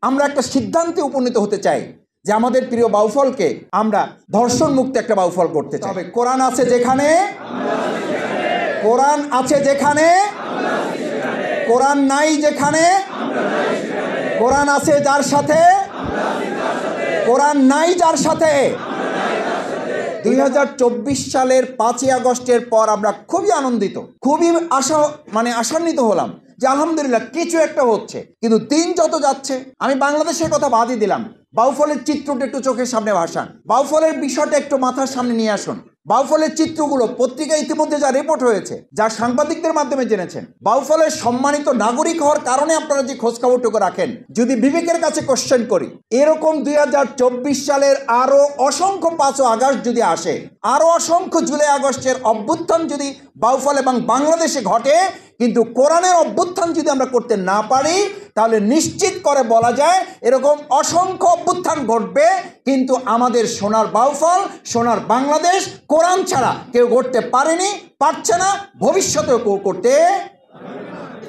আমরা একটা সিদ্ধান্তে উপনীত হতে চাই যে আমাদের প্রিয় বাউফলকে আমরা ধর্ষণ মুক্ত একটা বাউফল করতে চাই। তবে কোরআন আছে যেখানে, কোরআন আছে যেখানে, কোরআন নাই যেখানে, কোরআন আছে যার সাথে, কোরআন নাই যার সাথে। 2024 সালের 5ই আগস্টের পর আমরা খুবই আনন্দিত, খুবই আশান্বিত হলাম যে আলহামদুলিল্লাহ কিছু একটা হচ্ছে। কিন্তু দিন যত যাচ্ছে, আমি বাংলাদেশের কথা বাদই দিলাম, বাউফলের চিত্রটা একটু চোখের সামনে ভাসান, বাউফলের বিষয়টা একটু মাথার সামনে নিয়ে আসুন। বাউফলের চিত্রগুলো পত্রিকায় ইতিমধ্যে যা রিপোর্ট হয়েছে, যা সাংবাদিকদের মাধ্যমে জেনেছেন, বাউফলের সম্মানিত নাগরিক হওয়ার কারণে আপনারা যে খোঁজখবরটুকু রাখেন, যদি বিবেকের কাছে কোশ্চেন করি, এরকম 2024 সালের আরো অসংখ্য 5 আগস্ট যদি আসে, আরো অসংখ্য জুলাই আগস্টের অভ্যুত্থান যদি বাউফল এবং বাংলাদেশে ঘটে, কিন্তু কোরআনের অভ্যুত্থান যদি আমরা করতে না পারি, তাহলে নিশ্চিত করে বলা যায় এরকম অসংখ্য অভ্যুত্থান ঘটবে, কিন্তু আমাদের সোনার বাউফল, সোনার বাংলাদেশ কোরআন ছাড়া কেউ গড়তে পারেনি, পারছে না, ভবিষ্যতেও কেউ করতে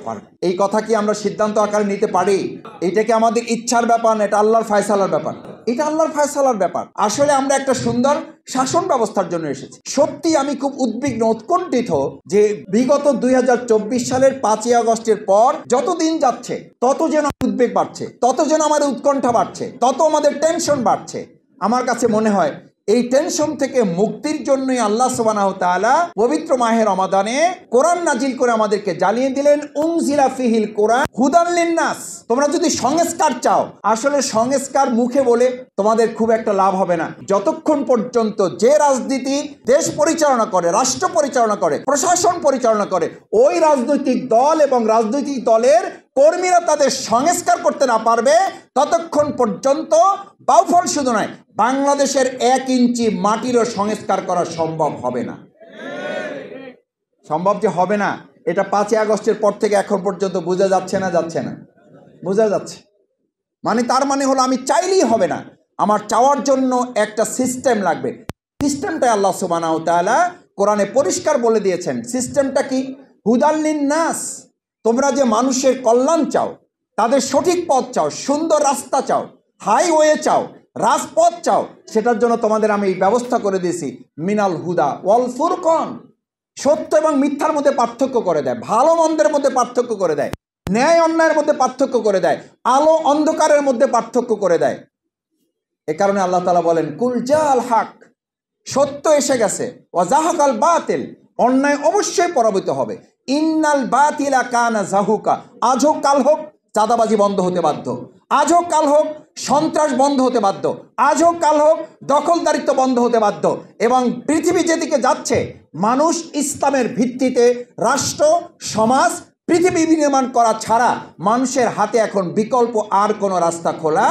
পারবে। এই কথা কি আমরা সিদ্ধান্ত আকারে নিতে পারি? এটা কি আমাদের ইচ্ছার ব্যাপার না, এটা আল্লাহর ফয়সালার ব্যাপার? এটা আল্লাহর ফয়সালার ব্যাপার। আসলে আমরা একটা সুন্দর শাসন ব্যবস্থার জন্য এসেছি। সত্যি আমি খুব উদ্বিগ্ন, উৎকণ্ঠিত যে বিগত 2024 সালের 5ই আগস্টের পর যত দিন যাচ্ছে, তত যেন উদ্বেগ বাড়ছে, তত যেন আমাদের উৎকণ্ঠা বাড়ছে, তত আমাদের টেনশন বাড়ছে। আমার কাছে মনে হয় এই টেনশন থেকে মুক্তির জন্যই আল্লাহ সুবহানাহু ওয়া তাআলা পবিত্র মাহে রমাদানে কোরআন নাজিল করে আমাদেরকে জ্বালিয়ে দিলেন, উনজিলা ফিহিল কোরআন হুদাল লিন্নাস। তোমরা যদি সংস্কার চাও, আসলে সংস্কার মুখে বলে তোমাদের খুব একটা লাভ হবে না, যতক্ষণ পর্যন্ত যে রাজনীতি দেশ পরিচালনা করে, রাষ্ট্র পরিচালনা করে, প্রশাসন পরিচালনা করে, ওই রাজনৈতিক দল এবং রাজনৈতিক দলের কর্মীরা তাদের সংস্কার করতে না পারবে, ততক্ষণ পর্যন্ত বাউফল শুধু নয়, বাংলাদেশের 1 ইঞ্চি মাটিরও সংস্কার করা সম্ভব হবে না। সম্ভব যে হবে না, এটা 5ই আগস্টের পর থেকে এখন পর্যন্ত বোঝা যাচ্ছে না, বোঝা যাচ্ছে। তার মানে হলো আমি চাইলেই হবে না, আমার চাওয়ার জন্য একটা সিস্টেম লাগবে। সিস্টেমটা আল্লাহ সুবহানাহু ওয়া তাআলা কোরআনে পরিষ্কার বলে দিয়েছেন। সিস্টেমটা কি? হুদাল লিন্নাস। তোমরা যে মানুষের কল্যাণ চাও, তাদের সঠিক পথ চাও, সুন্দর রাস্তা চাও, হাইওয়ে চাও, রাজপথ চাও, সেটার জন্য তোমাদের আমি এই ব্যবস্থা করে দিয়েছি মিনাল হুদা ওয়াল ফুরকান। সত্য এবং মিথ্যার মধ্যে পার্থক্য করে দেয়, ভালো মন্দের মধ্যে পার্থক্য করে দেয়, ন্যায় অন্যায়ের মধ্যে পার্থক্য করে দেয়, আলো অন্ধকারের মধ্যে পার্থক্য করে দেয়। এ কারণে আল্লাহ তাআলা বলেন কুল জাল হক, সত্য এসে গেছে, ওয়া জাহাকাল বাতিল, অন্যায় অবশ্যই পরাজিত হবে। ইন্নাল বাতিলা কানা জাহুকা, আজ হোক কাল হোক চাঁদাবাজি বন্ধ হতে বাধ্য, আজ হোক কাল হোক সন্ত্রাস বন্ধ হতে বাধ্য, আজ হোক কাল হোক দখলদারিত্ব বন্ধ হতে বাধ্য। এবং পৃথিবী যেদিকে যাচ্ছে, মানুষ ইসলামের ভিত্তিতে রাষ্ট্র, সমাজ, পৃথিবী বিনির্মাণ করা ছাড়া মানুষের হাতে এখন বিকল্প আর কোনো রাস্তা খোলা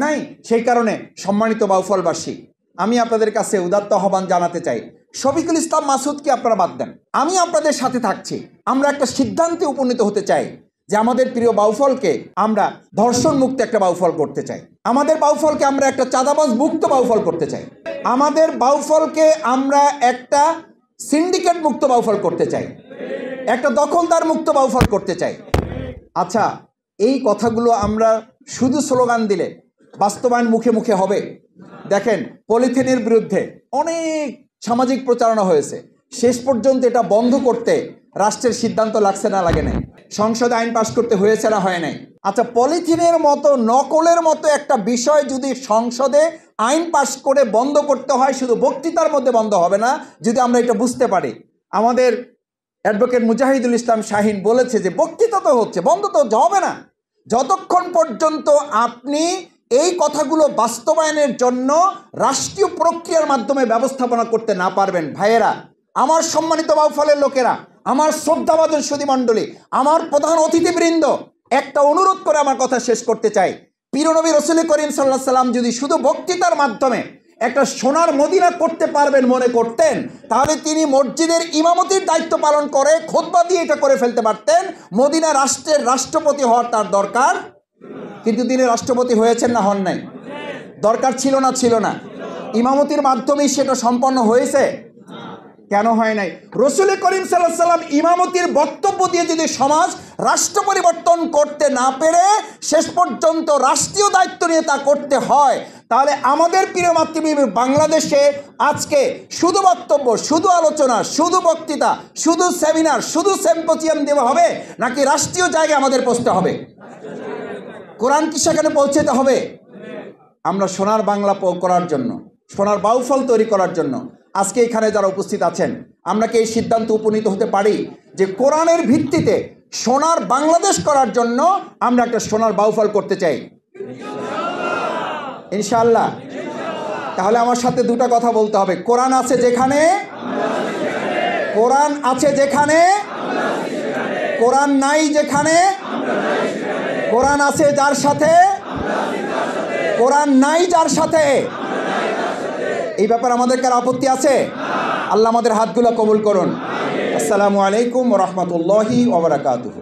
নাই। সেই কারণে সম্মানিত বাউফলবাসী, আমি আপনাদের কাছে উদাত্ত আহ্বান জানাতে চাই, শফিকুল ইসলাম মাসুদকে আপনারা বাদ দেন, আমি আপনাদের সাথে থাকছি। আমরা একটা সিদ্ধান্তে উপনীত হতে চাই যে আমাদের প্রিয় বাউফলকে আমরা ধর্ষণ মুক্ত একটা বাউফল করতে চাই, আমাদের বাউফলকে আমরা একটা চাঁদাবাজ মুক্ত বাউফল করতে চাই, আমাদের বাউফলকে আমরা একটা সিন্ডিকেট মুক্ত বাউফল করতে চাই, একটা দখলদার মুক্ত বাউফল করতে চাই। আচ্ছা, এই কথাগুলো আমরা শুধু স্লোগান দিলে বাস্তবায়ন মুখে মুখে হবে? দেখেন, পলিথিনের বিরুদ্ধে অনেক সামাজিক প্রচারণা হয়েছে, শেষ পর্যন্ত এটা বন্ধ করতে রাষ্ট্রের সিদ্ধান্ত লাগছে না লাগে নাই, সংসদে আইন পাশ করতে হয়েছে না হয় নাই। আচ্ছা, পলিথিনের মতো নকলের মতো একটা বিষয় যদি সংসদে আইন পাশ করে বন্ধ করতে হয়, শুধু বক্তৃতার মধ্যে বন্ধ হবে না, যদি আমরা এটা বুঝতে পারি। আমাদের অ্যাডভোকেট মুজাহিদুল ইসলাম শাহিন বলেছে যে বক্তৃতা তো হচ্ছে, বন্ধ তো হবে না, যতক্ষণ পর্যন্ত আপনি এই কথাগুলো বাস্তবায়নের জন্য রাষ্ট্রীয় প্রক্রিয়ার মাধ্যমে ব্যবস্থাপনা করতে না পারবেন। ভাইয়েরা, আমার সম্মানিত বাউফলের লোকেরা, আমার শ্রদ্ধাভাজন সুধীমণ্ডলী, আমার প্রধান অতিথিবৃন্দ, একটা অনুরোধ করে আমার কথা শেষ করতে চাই। প্রিয়নবী রাসূল করিম সাল্লাল্লাহু আলাইহি সাল্লাম যদি শুধু বক্তৃতার মাধ্যমে একটা সোনার মদিনা করতে পারবেন মনে করতেন, তাহলে তিনি মসজিদের ইমামতির দায়িত্ব পালন করে খুতবা দিয়ে এটা করে ফেলতে পারতেন। মদিনা রাষ্ট্রের রাষ্ট্রপতি হওয়ার তার দরকার, কিন্তু তিনি রাষ্ট্রপতি হয়েছেন না হন নাই? দরকার ছিল না? ইমামতির মাধ্যমেই সেটা সম্পন্ন হয়েছে। কেন হয় নাই? রসুল করিম সাল্লাল্লাহু আলাইহি সাল্লাম ইমামতির বক্তব্য দিয়ে যদি সমাজ রাষ্ট্র পরিবর্তন করতে না পেরে শেষ পর্যন্ত রাষ্ট্রীয় দায়িত্ব নিয়ে তা করতে হয়, তাহলে আমাদের প্রিয় মাতৃভূমি বাংলাদেশে আজকে শুধু বক্তব্য, শুধু আলোচনা, শুধু বক্তৃতা, শুধু সেমিনার, শুধু সিম্পোজিয়াম দেওয়া হবে, নাকি রাষ্ট্রীয় জায়গায় আমাদের পৌঁছতে হবে? কোরআন কি সেখানে পৌঁছতে হবে? আমরা সোনার বাংলা করার জন্য, সোনার বাউফল তৈরি করার জন্য আজকে এখানে যারা উপস্থিত আছেন, আমরা কি এই সিদ্ধান্ত উপনীত হতে পারি যে কোরআনের ভিত্তিতে সোনার বাংলাদেশ করার জন্য আমরা একটা সোনার বাউফল করতে চাই? ইনশাআল্লাহ। তাহলে আমার সাথে দুটো কথা বলতে হবে। কোরআন আছে যেখানে, কোরআন আছে যেখানে, কোরআন নাই যেখানে, কোরআন আছে যার সাথে, কোরআন নাই যার সাথে। এই ব্যাপারে আমাদের কার আপত্তি আছে? আল্লাহ আমাদের হাতগুলো কবুল করুন। আসসালামু আলাইকুম ওয়া রাহমাতুল্লাহি ওয়া বারাকাতুহু।